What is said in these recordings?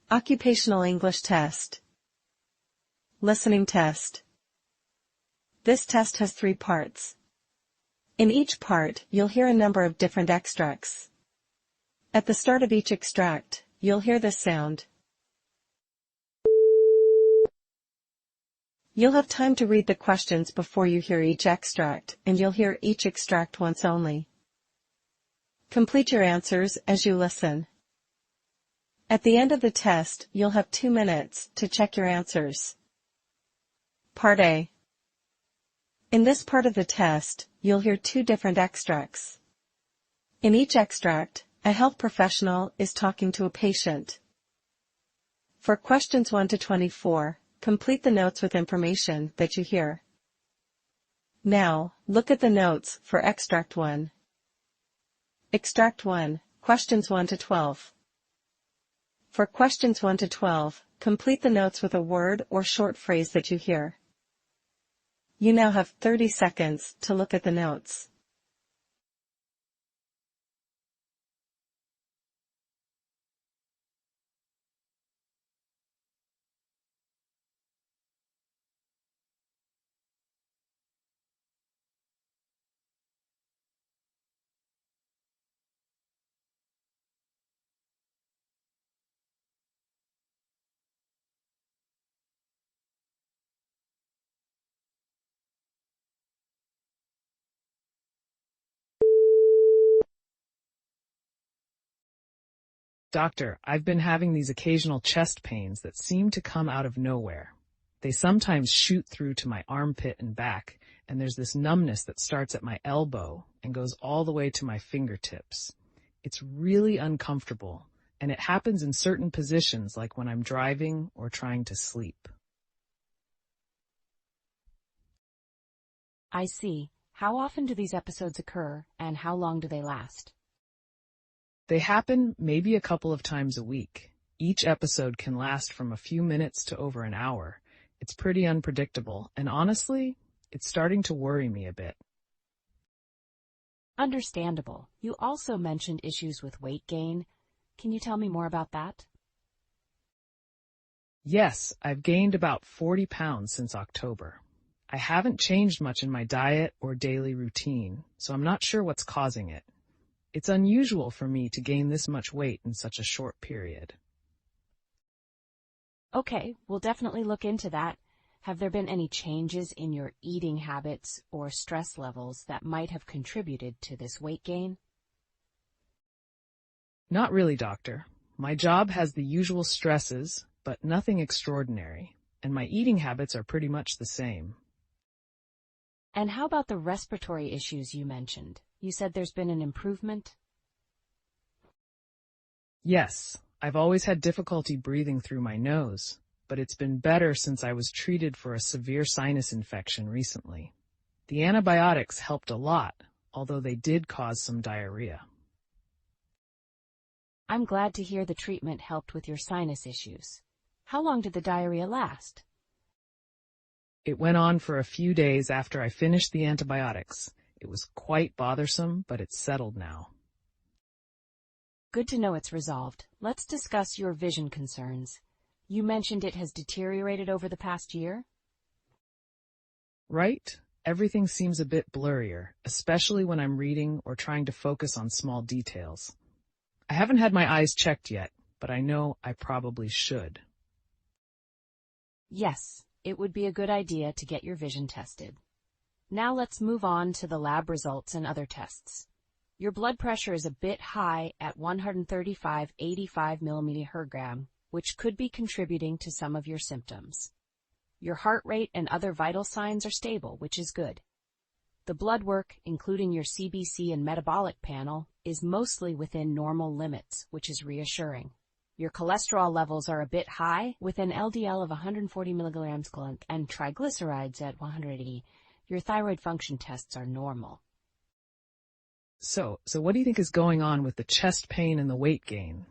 Occupational English Test. Listening Test. This test has 3 parts. In each part, you'll hear a number of different extracts. At the start of each extract, you'll hear this sound. You'll have time to read the questions before you hear each extract, and you'll hear each extract once only. Complete your answers as you listen. At the end of the test, you'll have 2 minutes to check your answers. Part A. In this part of the test, you'll hear 2 different extracts. In each extract, a health professional is talking to a patient. For questions 1 to 24, complete the notes with information that you hear. Now, look at the notes for Extract 1. Extract 1, questions 1 to 12. For questions 1 to 12, complete the notes with a word or short phrase that you hear. You now have 30 seconds to look at the notes. Doctor, I've been having these occasional chest pains that seem to come out of nowhere. They sometimes shoot through to my armpit and back, and there's this numbness that starts at my elbow and goes all the way to my fingertips. It's really uncomfortable, and it happens in certain positions like when I'm driving or trying to sleep. I see. How often do these episodes occur, and how long do they last? They happen maybe a couple of times a week. Each episode can last from a few minutes to over an hour. It's pretty unpredictable, and honestly, it's starting to worry me a bit. Understandable. You also mentioned issues with weight gain. Can you tell me more about that? Yes, I've gained about 40 pounds since October. I haven't changed much in my diet or daily routine, so I'm not sure what's causing it. It's unusual for me to gain this much weight in such a short period. Okay, we'll definitely look into that. Have there been any changes in your eating habits or stress levels that might have contributed to this weight gain? Not really, doctor. My job has the usual stresses, but nothing extraordinary, and my eating habits are pretty much the same. And how about the respiratory issues you mentioned? You said there's been an improvement? Yes, I've always had difficulty breathing through my nose, but it's been better since I was treated for a severe sinus infection recently. The antibiotics helped a lot, although they did cause some diarrhea. I'm glad to hear the treatment helped with your sinus issues. How long did the diarrhea last? It went on for a few days after I finished the antibiotics. It was quite bothersome, but it's settled now. Good to know it's resolved. Let's discuss your vision concerns. You mentioned it has deteriorated over the past year? Right? Everything seems a bit blurrier, especially when I'm reading or trying to focus on small details. I haven't had my eyes checked yet, but I know I probably should. Yes, it would be a good idea to get your vision tested. Now let's move on to the lab results and other tests. Your blood pressure is a bit high at 135/85 mmHg, which could be contributing to some of your symptoms. Your heart rate and other vital signs are stable, which is good. The blood work, including your CBC and metabolic panel, is mostly within normal limits, which is reassuring. Your cholesterol levels are a bit high, with an LDL of 140 mg and triglycerides at 180. Your thyroid function tests are normal. So what do you think is going on with the chest pain and the weight gain?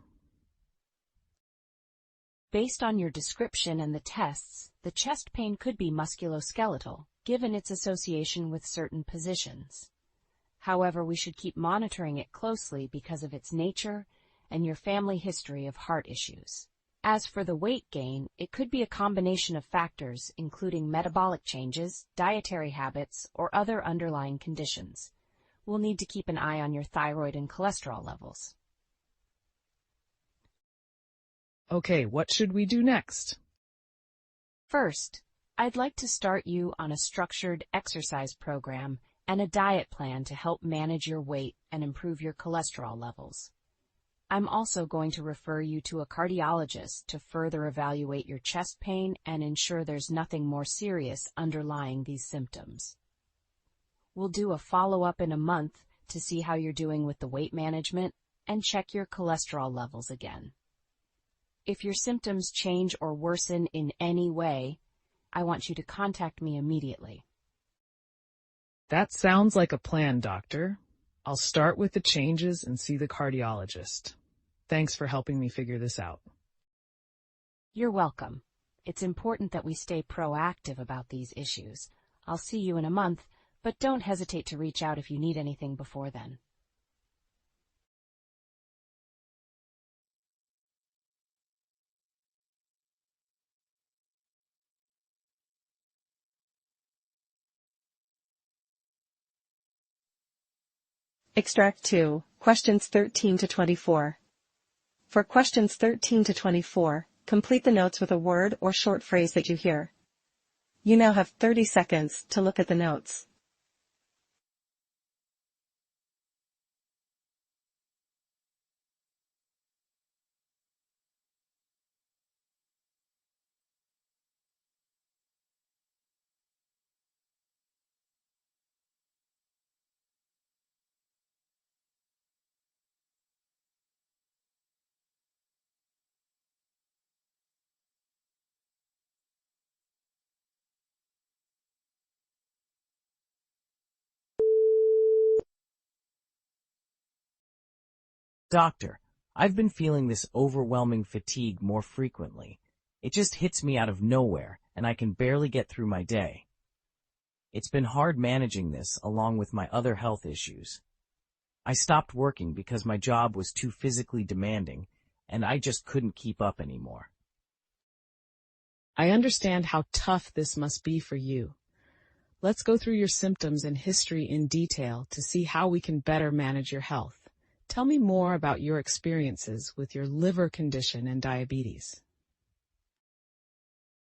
Based on your description and the tests, the chest pain could be musculoskeletal, given its association with certain positions. However, we should keep monitoring it closely because of its nature and your family history of heart issues. As for the weight gain, it could be a combination of factors, including metabolic changes, dietary habits, or other underlying conditions. We'll need to keep an eye on your thyroid and cholesterol levels. Okay, what should we do next? First, I'd like to start you on a structured exercise program and a diet plan to help manage your weight and improve your cholesterol levels. I'm also going to refer you to a cardiologist to further evaluate your chest pain and ensure there's nothing more serious underlying these symptoms. We'll do a follow-up in a month to see how you're doing with the weight management and check your cholesterol levels again. If your symptoms change or worsen in any way, I want you to contact me immediately. That sounds like a plan, doctor. I'll start with the changes and see the cardiologist. Thanks for helping me figure this out. You're welcome. It's important that we stay proactive about these issues. I'll see you in a month, but don't hesitate to reach out if you need anything before then. Extract 2, questions 13 to 24. For questions 13 to 24, complete the notes with a word or short phrase that you hear. You now have 30 seconds to look at the notes. Doctor, I've been feeling this overwhelming fatigue more frequently. It just hits me out of nowhere, and I can barely get through my day. It's been hard managing this along with my other health issues. I stopped working because my job was too physically demanding, and I just couldn't keep up anymore. I understand how tough this must be for you. Let's go through your symptoms and history in detail to see how we can better manage your health. Tell me more about your experiences with your liver condition and diabetes.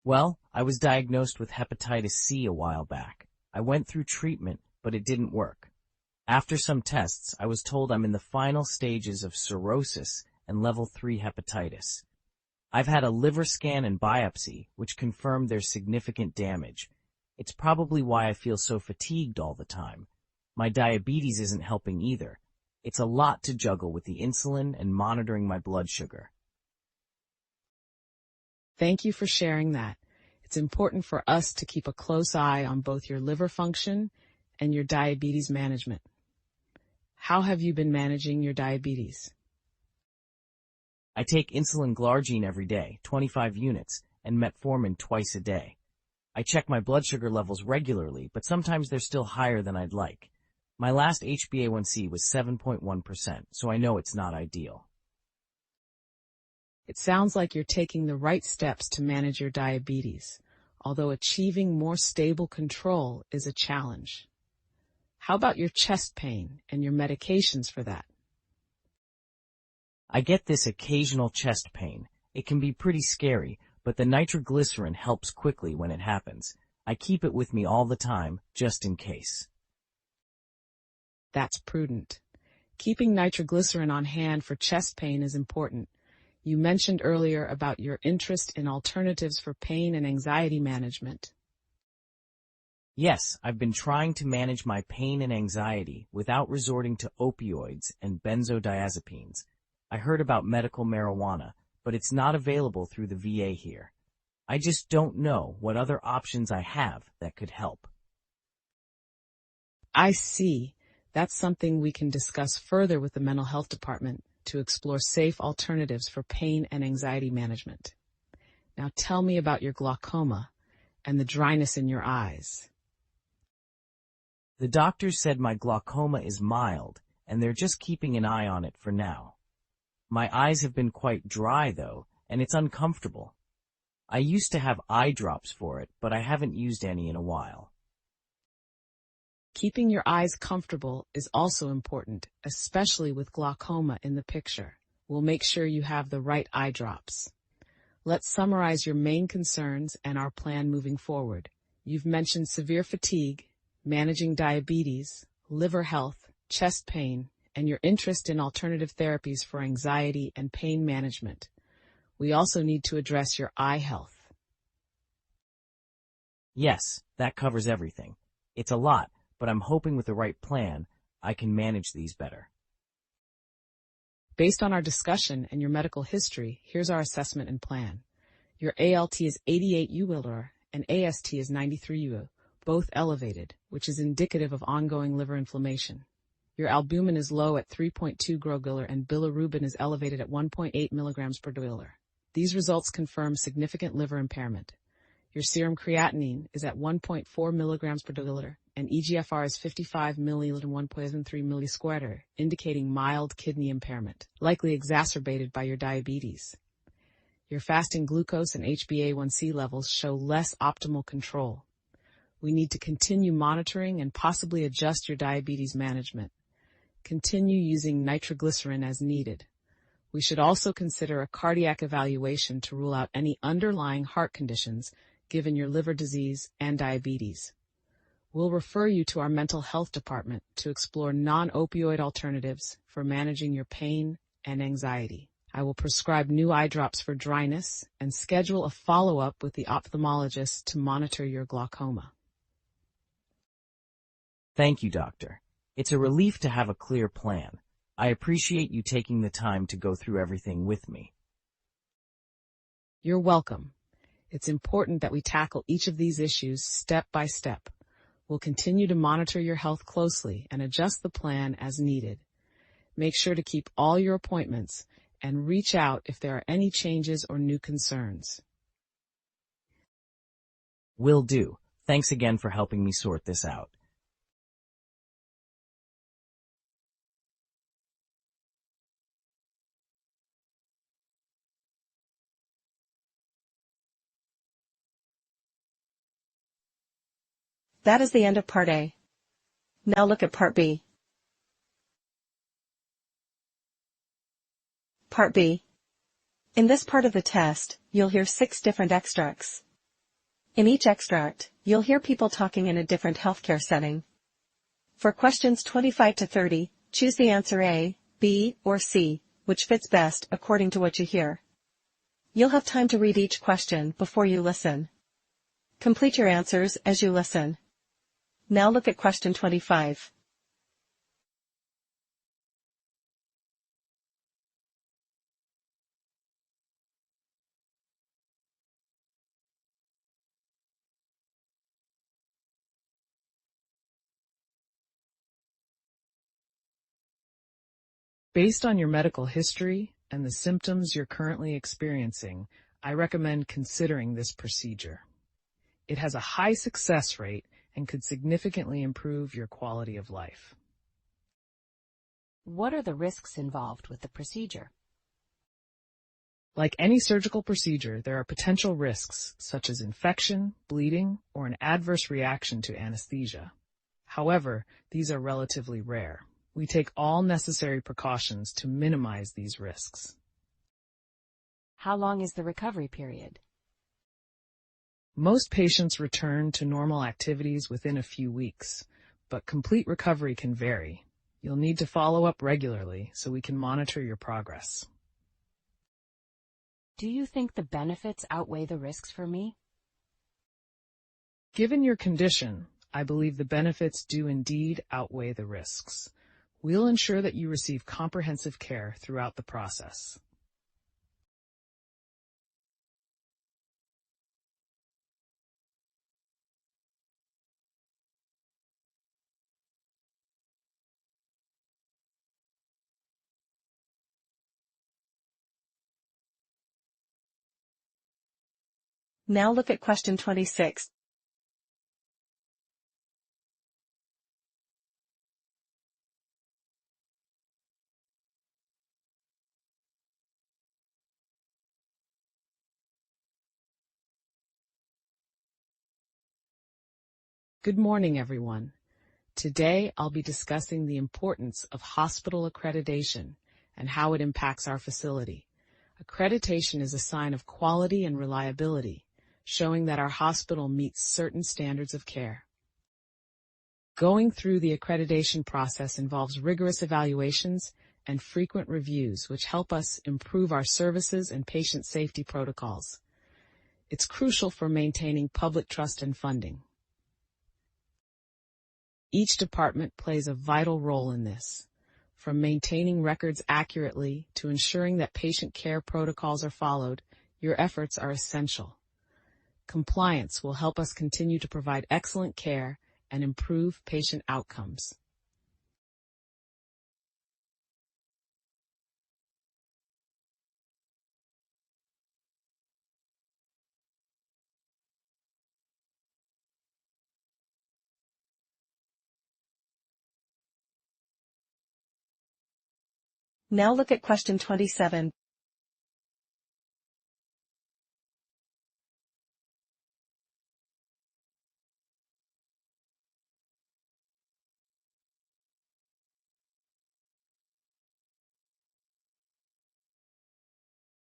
Well, I was diagnosed with hepatitis C a while back. I went through treatment, but it didn't work. After some tests, I was told I'm in the final stages of cirrhosis and level 3 hepatitis. I've had a liver scan and biopsy, which confirmed there's significant damage. It's probably why I feel so fatigued all the time. My diabetes isn't helping either. It's a lot to juggle with the insulin and monitoring my blood sugar. Thank you for sharing that. It's important for us to keep a close eye on both your liver function and your diabetes management. How have you been managing your diabetes? I take insulin glargine every day, 25 units, and metformin twice a day. I check my blood sugar levels regularly, but sometimes they're still higher than I'd like. My last HbA1c was 7.1%, so I know it's not ideal. It sounds like you're taking the right steps to manage your diabetes, although achieving more stable control is a challenge. How about your chest pain and your medications for that? I get this occasional chest pain. It can be pretty scary, but the nitroglycerin helps quickly when it happens. I keep it with me all the time, just in case. That's prudent. Keeping nitroglycerin on hand for chest pain is important. You mentioned earlier about your interest in alternatives for pain and anxiety management. Yes, I've been trying to manage my pain and anxiety without resorting to opioids and benzodiazepines. I heard about medical marijuana, but it's not available through the VA here. I just don't know what other options I have that could help. I see. That's something we can discuss further with the mental health department to explore safe alternatives for pain and anxiety management. Now tell me about your glaucoma and the dryness in your eyes. The doctors said my glaucoma is mild, and they're just keeping an eye on it for now. My eyes have been quite dry, though, and it's uncomfortable. I used to have eye drops for it, but I haven't used any in a while. Keeping your eyes comfortable is also important, especially with glaucoma in the picture. We'll make sure you have the right eye drops. Let's summarize your main concerns and our plan moving forward. You've mentioned severe fatigue, managing diabetes, liver health, chest pain, and your interest in alternative therapies for anxiety and pain management. We also need to address your eye health. Yes, that covers everything. It's a lot, but I'm hoping with the right plan, I can manage these better. Based on our discussion and your medical history, here's our assessment and plan. Your ALT is 88 U and AST is 93 U, both elevated, which is indicative of ongoing liver inflammation. Your albumin is low at 3.2 g/L and bilirubin is elevated at 1.8 mg/dL. These results confirm significant liver impairment. Your serum creatinine is at 1.4 mg/dL and EGFR is 55 ml and 1.3 ml², indicating mild kidney impairment, likely exacerbated by your diabetes. Your fasting glucose and HbA1c levels show less optimal control. We need to continue monitoring and possibly adjust your diabetes management. Continue using nitroglycerin as needed. We should also consider a cardiac evaluation to rule out any underlying heart conditions given your liver disease and diabetes. We'll refer you to our mental health department to explore non-opioid alternatives for managing your pain and anxiety. I will prescribe new eye drops for dryness and schedule a follow-up with the ophthalmologist to monitor your glaucoma. Thank you, doctor. It's a relief to have a clear plan. I appreciate you taking the time to go through everything with me. You're welcome. It's important that we tackle each of these issues step by step. We'll continue to monitor your health closely and adjust the plan as needed. Make sure to keep all your appointments and reach out if there are any changes or new concerns. Will do. Thanks again for helping me sort this out. That is the end of Part A. Now look at Part B. Part B. In this part of the test, you'll hear 6 different extracts. In each extract, you'll hear people talking in a different healthcare setting. For questions 25 to 30, choose the answer A, B, or C, which fits best according to what you hear. You'll have time to read each question before you listen. Complete your answers as you listen. Now look at question 25. Based on your medical history and the symptoms you're currently experiencing, I recommend considering this procedure. It has a high success rate and could significantly improve your quality of life. What are the risks involved with the procedure? Like any surgical procedure, there are potential risks such as infection, bleeding, or an adverse reaction to anesthesia. However, these are relatively rare. We take all necessary precautions to minimize these risks. How long is the recovery period? Most patients return to normal activities within a few weeks, but complete recovery can vary. You'll need to follow up regularly so we can monitor your progress. Do you think the benefits outweigh the risks for me? Given your condition, I believe the benefits do indeed outweigh the risks. We'll ensure that you receive comprehensive care throughout the process. Now look at question 26. Good morning, everyone. Today, I'll be discussing the importance of hospital accreditation and how it impacts our facility. Accreditation is a sign of quality and reliability, showing that our hospital meets certain standards of care. Going through the accreditation process involves rigorous evaluations and frequent reviews, which help us improve our services and patient safety protocols. It's crucial for maintaining public trust and funding. Each department plays a vital role in this, from maintaining records accurately to ensuring that patient care protocols are followed. Your efforts are essential. Compliance will help us continue to provide excellent care and improve patient outcomes. Now look at question 27.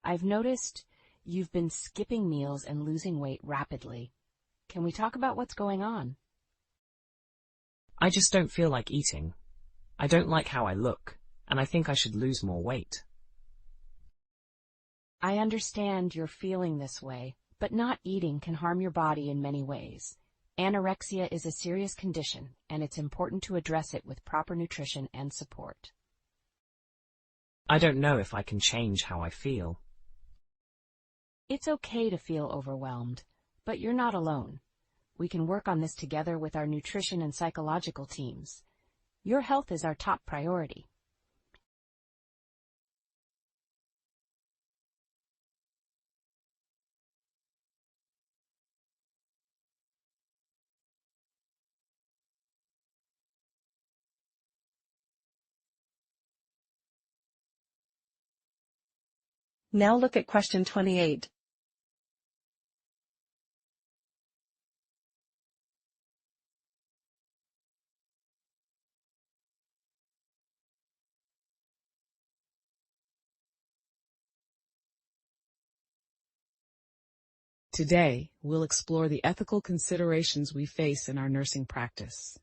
I've noticed you've been skipping meals and losing weight rapidly. Can we talk about what's going on? I just don't feel like eating. I don't like how I look, and I think I should lose more weight. I understand you're feeling this way, but not eating can harm your body in many ways. Anorexia is a serious condition, and it's important to address it with proper nutrition and support. I don't know if I can change how I feel. It's okay to feel overwhelmed, but you're not alone. We can work on this together with our nutrition and psychological teams. Your health is our top priority. Now look at question 28. Today, we'll explore the ethical considerations we face in our nursing practice.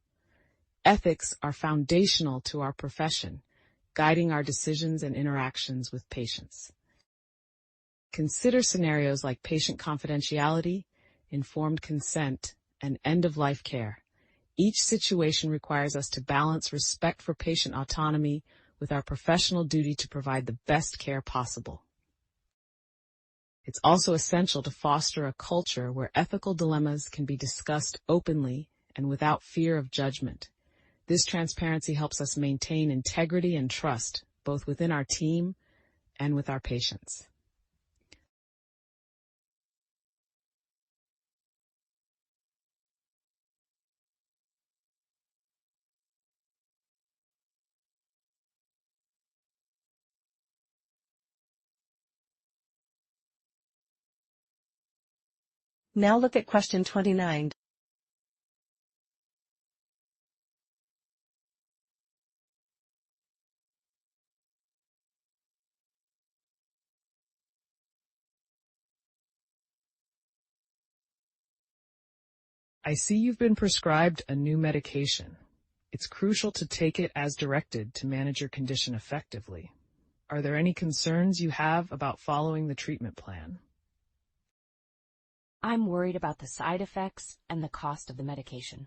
Ethics are foundational to our profession, guiding our decisions and interactions with patients. Consider scenarios like patient confidentiality, informed consent, and end-of-life care. Each situation requires us to balance respect for patient autonomy with our professional duty to provide the best care possible. It's also essential to foster a culture where ethical dilemmas can be discussed openly and without fear of judgment. This transparency helps us maintain integrity and trust, both within our team and with our patients. Now look at question 29. I see you've been prescribed a new medication. It's crucial to take it as directed to manage your condition effectively. Are there any concerns you have about following the treatment plan? I'm worried about the side effects and the cost of the medication.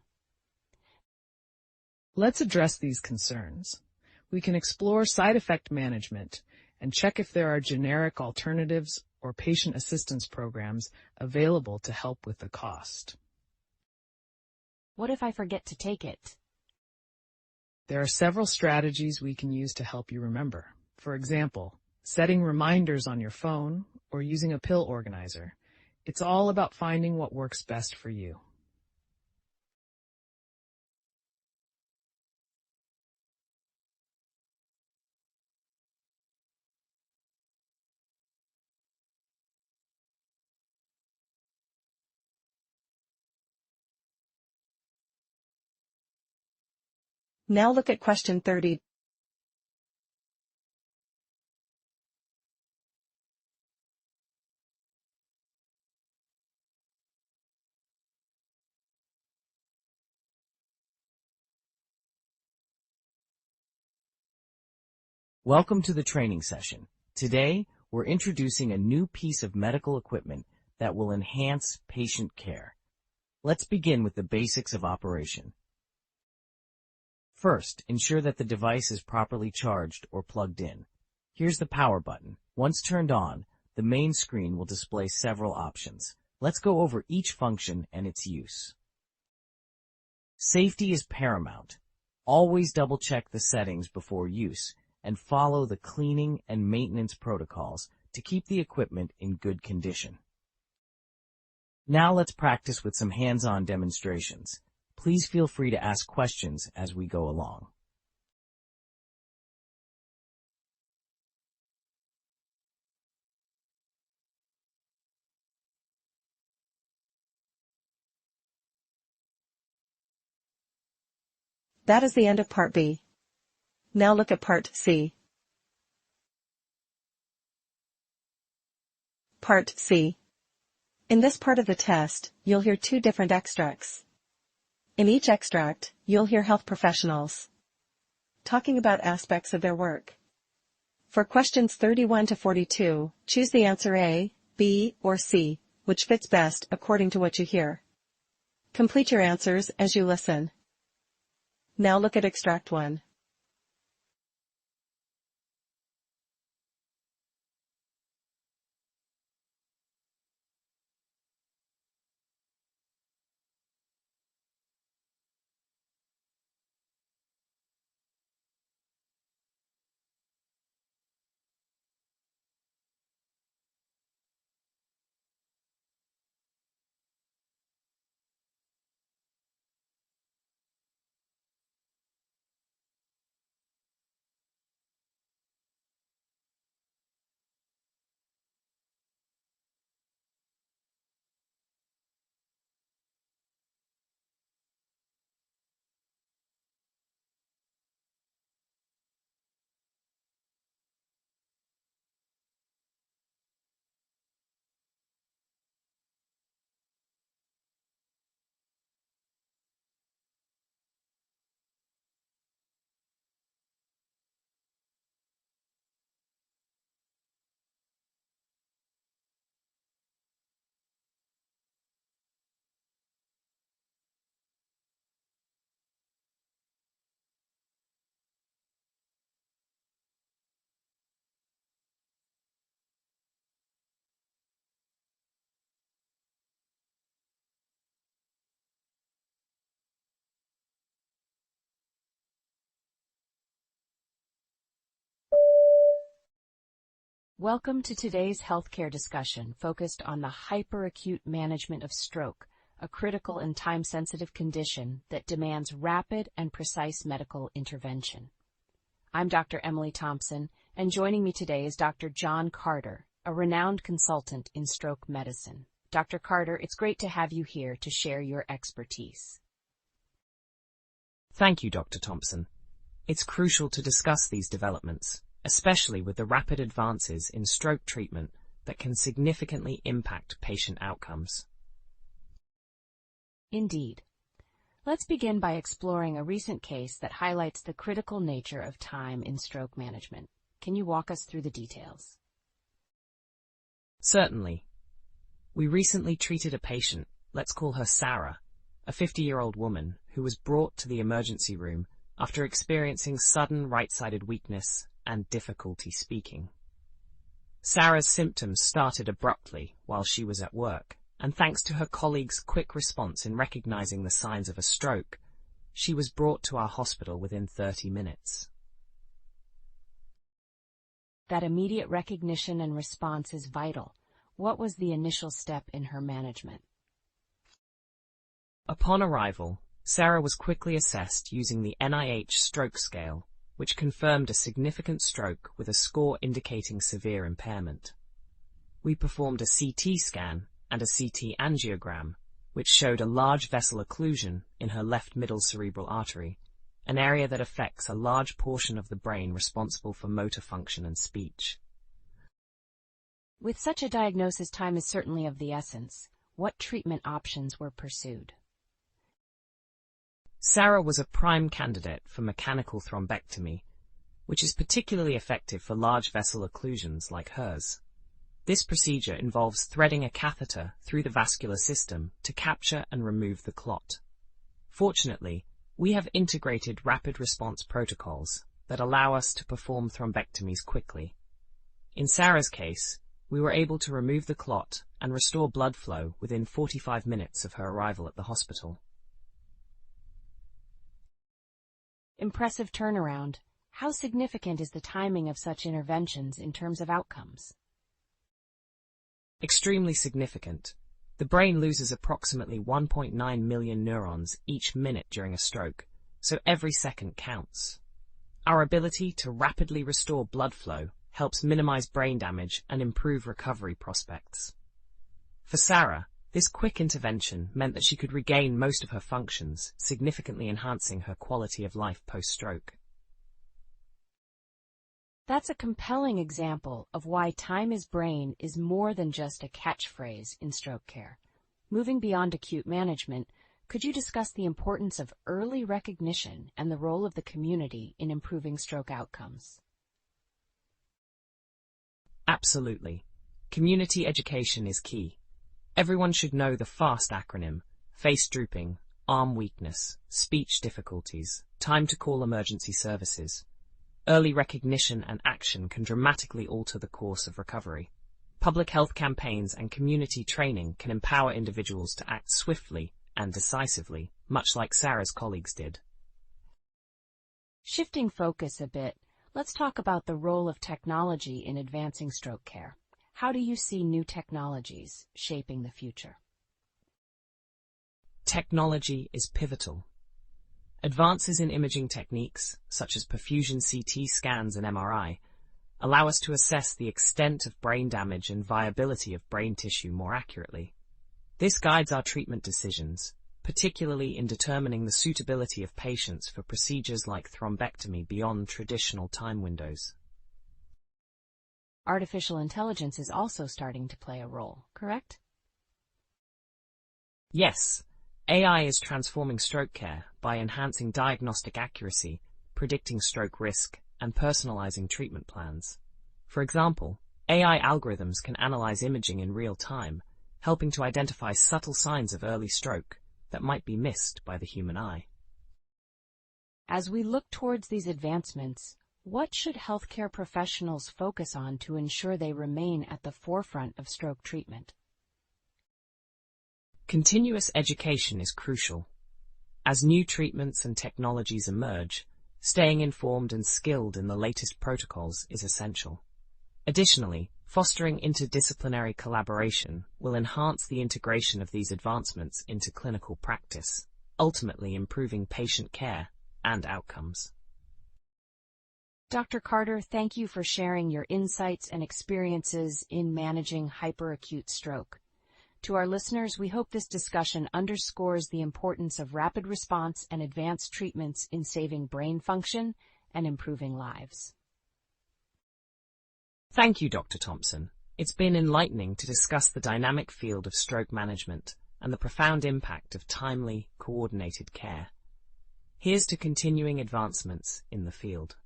Let's address these concerns. We can explore side effect management and check if there are generic alternatives or patient assistance programs available to help with the cost. What if I forget to take it? There are several strategies we can use to help you remember. For example, setting reminders on your phone or using a pill organizer. It's all about finding what works best for you. Now look at question 30. Welcome to the training session. Today, we're introducing a new piece of medical equipment that will enhance patient care. Let's begin with the basics of operation. First, ensure that the device is properly charged or plugged in. Here's the power button. Once turned on, the main screen will display several options. Let's go over each function and its use. Safety is paramount. Always double-check the settings before use and follow the cleaning and maintenance protocols to keep the equipment in good condition. Now let's practice with some hands-on demonstrations. Please feel free to ask questions as we go along. That is the end of Part B. Now look at Part C. Part C. In this part of the test, you'll hear two different extracts. In each extract, you'll hear health professionals talking about aspects of their work. For questions 31 to 42, choose the answer A, B, or C, which fits best according to what you hear. Complete your answers as you listen. Now look at extract 1. Welcome to today's healthcare discussion focused on the hyperacute management of stroke, a critical and time-sensitive condition that demands rapid and precise medical intervention. I'm Dr. Emily Thompson, and joining me today is Dr. John Carter, a renowned consultant in stroke medicine. Dr. Carter, it's great to have you here to share your expertise. Thank you, Dr. Thompson. It's crucial to discuss these developments, especially with the rapid advances in stroke treatment that can significantly impact patient outcomes. Indeed. Let's begin by exploring a recent case that highlights the critical nature of time in stroke management. Can you walk us through the details? Certainly. We recently treated a patient, let's call her Sarah, a 50-year-old woman who was brought to the emergency room after experiencing sudden right-sided weakness and difficulty speaking. Sarah's symptoms started abruptly while she was at work, and thanks to her colleagues' quick response in recognizing the signs of a stroke, she was brought to our hospital within 30 minutes. That immediate recognition and response is vital. What was the initial step in her management? Upon arrival, Sarah was quickly assessed using the NIH stroke scale, which confirmed a significant stroke with a score indicating severe impairment. We performed a CT scan and a CT angiogram, which showed a large vessel occlusion in her left middle cerebral artery an area that affects a large portion of the brain responsible for motor function and speech. With such a diagnosis, time is certainly of the essence. What treatment options were pursued? Sarah was a prime candidate for mechanical thrombectomy, which is particularly effective for large vessel occlusions like hers. This procedure involves threading a catheter through the vascular system to capture and remove the clot. Fortunately, we have integrated rapid response protocols that allow us to perform thrombectomies quickly. In Sarah's case, we were able to remove the clot and restore blood flow within 45 minutes of her arrival at the hospital. Impressive turnaround. How significant is the timing of such interventions in terms of outcomes? Extremely significant. The brain loses approximately 1.9 million neurons each minute during a stroke, so every second counts. Our ability to rapidly restore blood flow helps minimize brain damage and improve recovery prospects. For Sarah, this quick intervention meant that she could regain most of her functions, significantly enhancing her quality of life post-stroke. That's a compelling example of why time is brain is more than just a catchphrase in stroke care. Moving beyond acute management, could you discuss the importance of early recognition and the role of the community in improving stroke outcomes? Absolutely. Community education is key. Everyone should know the FAST acronym: face drooping, arm weakness, speech difficulties, time to call emergency services. Early recognition and action can dramatically alter the course of recovery. Public health campaigns and community training can empower individuals to act swiftly and decisively, much like Sarah's colleagues did. Shifting focus a bit, let's talk about the role of technology in advancing stroke care. How do you see new technologies shaping the future? Technology is pivotal. Advances in imaging techniques, such as perfusion CT scans and MRI, allow us to assess the extent of brain damage and viability of brain tissue more accurately. This guides our treatment decisions, particularly in determining the suitability of patients for procedures like thrombectomy beyond traditional time windows. Artificial intelligence is also starting to play a role, correct? Yes, AI is transforming stroke care by enhancing diagnostic accuracy, predicting stroke risk, and personalizing treatment plans. For example, AI algorithms can analyze imaging in real time, helping to identify subtle signs of early stroke that might be missed by the human eye. As we look towards these advancements, what should healthcare professionals focus on to ensure they remain at the forefront of stroke treatment? Continuous education is crucial. As new treatments and technologies emerge, staying informed and skilled in the latest protocols is essential. Additionally, fostering interdisciplinary collaboration will enhance the integration of these advancements into clinical practice, ultimately improving patient care and outcomes. Dr. Carter, thank you for sharing your insights and experiences in managing hyperacute stroke. To our listeners, we hope this discussion underscores the importance of rapid response and advanced treatments in saving brain function and improving lives. Thank you, Dr. Thompson. It's been enlightening to discuss the dynamic field of stroke management and the profound impact of timely, coordinated care. Here's to continuing advancements in the field.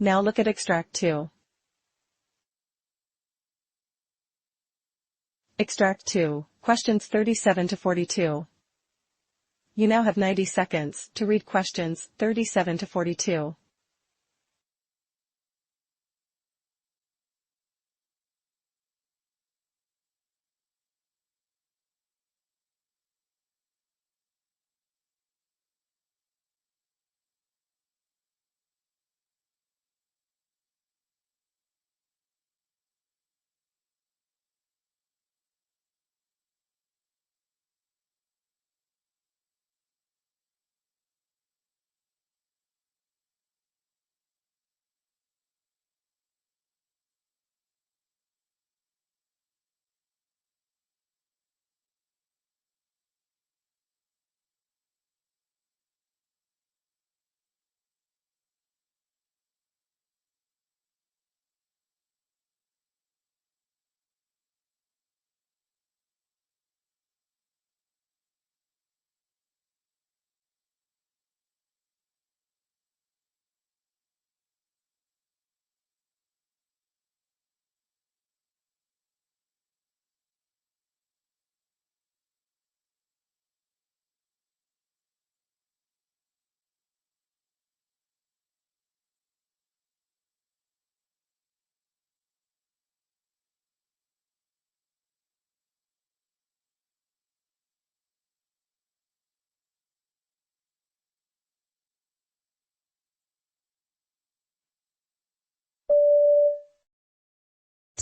Now look at Extract 2. Extract 2, questions 37 to 42. You now have 90 seconds to read questions 37 to 42.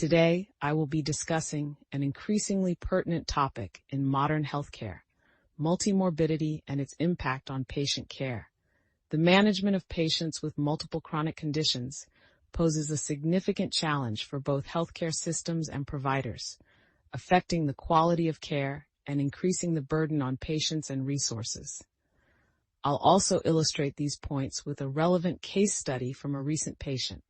Today, I will be discussing an increasingly pertinent topic in modern healthcare, multimorbidity and its impact on patient care. The management of patients with multiple chronic conditions poses a significant challenge for both healthcare systems and providers, affecting the quality of care and increasing the burden on patients and resources. I'll also illustrate these points with a relevant case study from a recent patient.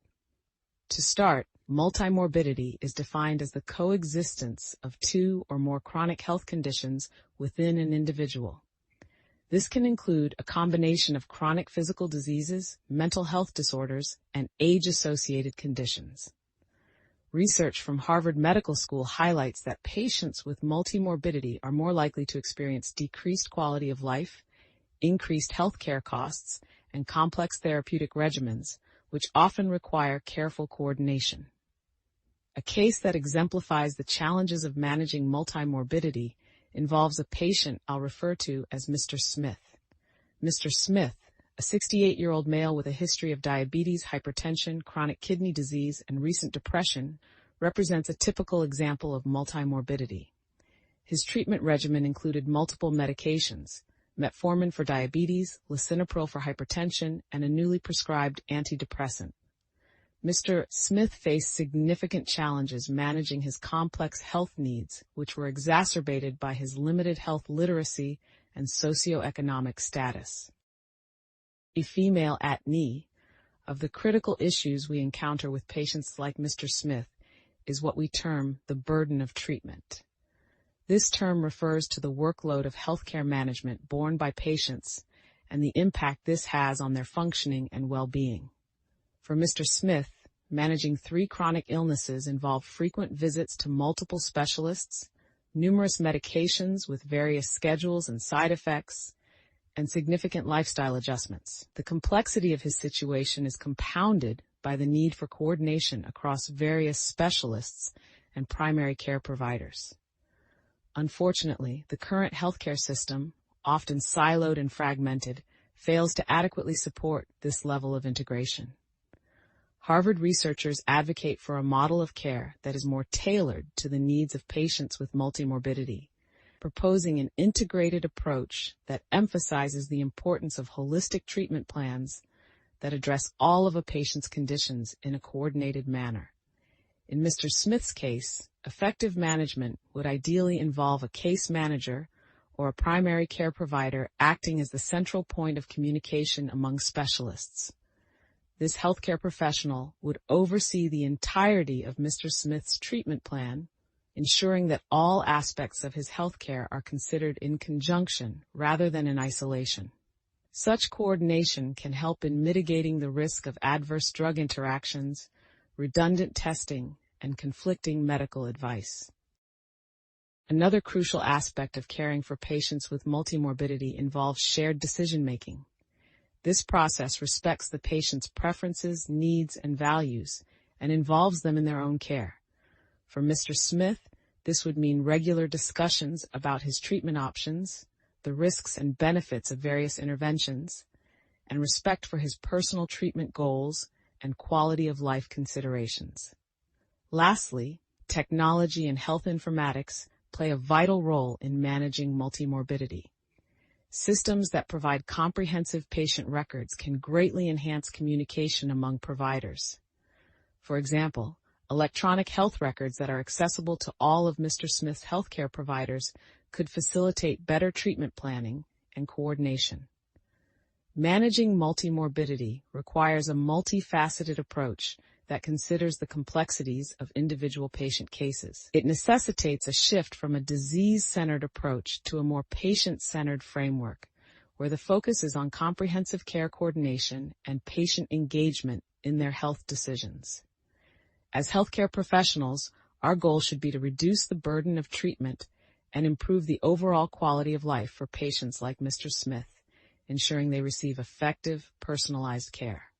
To start, multimorbidity is defined as the coexistence of two or more chronic health conditions within an individual. This can include a combination of chronic physical diseases, mental health disorders, and age-associated conditions. Research from Harvard Medical School highlights that patients with multimorbidity are more likely to experience decreased quality of life, increased healthcare costs, and complex therapeutic regimens, which often require careful coordination. A case that exemplifies the challenges of managing multimorbidity involves a patient I'll refer to as Mr. Smith. Mr. Smith, a 68-year-old male with a history of diabetes, hypertension, chronic kidney disease, and recent depression, represents a typical example of multimorbidity. His treatment regimen included multiple medications: metformin for diabetes, lisinopril for hypertension, and a newly prescribed antidepressant. Mr. Smith faced significant challenges managing his complex health needs, which were exacerbated by his limited health literacy and socioeconomic status. A female at knee of the critical issues we encounter with patients like Mr. Smith is what we term the burden of treatment. This term refers to the workload of healthcare management borne by patients and the impact this has on their functioning and well-being. For Mr. Smith, managing 3 chronic illnesses involved frequent visits to multiple specialists, numerous medications with various schedules and side effects, and significant lifestyle adjustments. The complexity of his situation is compounded by the need for coordination across various specialists and primary care providers. Unfortunately, the current healthcare system, often siloed and fragmented, fails to adequately support this level of integration. Harvard researchers advocate for a model of care that is more tailored to the needs of patients with multimorbidity, proposing an integrated approach that emphasizes the importance of holistic treatment plans that address all of a patient's conditions in a coordinated manner. In Mr. Smith's case, effective management would ideally involve a case manager or a primary care provider acting as the central point of communication among specialists. This healthcare professional would oversee the entirety of Mr. Smith's treatment plan, ensuring that all aspects of his healthcare are considered in conjunction rather than in isolation. Such coordination can help in mitigating the risk of adverse drug interactions, redundant testing, and conflicting medical advice. Another crucial aspect of caring for patients with multimorbidity involves shared decision-making. This process respects the patient's preferences, needs, and values, and involves them in their own care. For Mr. Smith, this would mean regular discussions about his treatment options, the risks and benefits of various interventions, and respect for his personal treatment goals and quality of life considerations. Lastly, technology and health informatics play a vital role in managing multimorbidity. Systems that provide comprehensive patient records can greatly enhance communication among providers. For example, electronic health records that are accessible to all of Mr. Smith's healthcare providers could facilitate better treatment planning and coordination. Managing multimorbidity requires a multifaceted approach that considers the complexities of individual patient cases. It necessitates a shift from a disease-centered approach to a more patient-centered framework, where the focus is on comprehensive care coordination and patient engagement in their health decisions. As healthcare professionals, our goal should be to reduce the burden of treatment and improve the overall quality of life for patients like Mr. Smith, ensuring they receive effective, personalized care.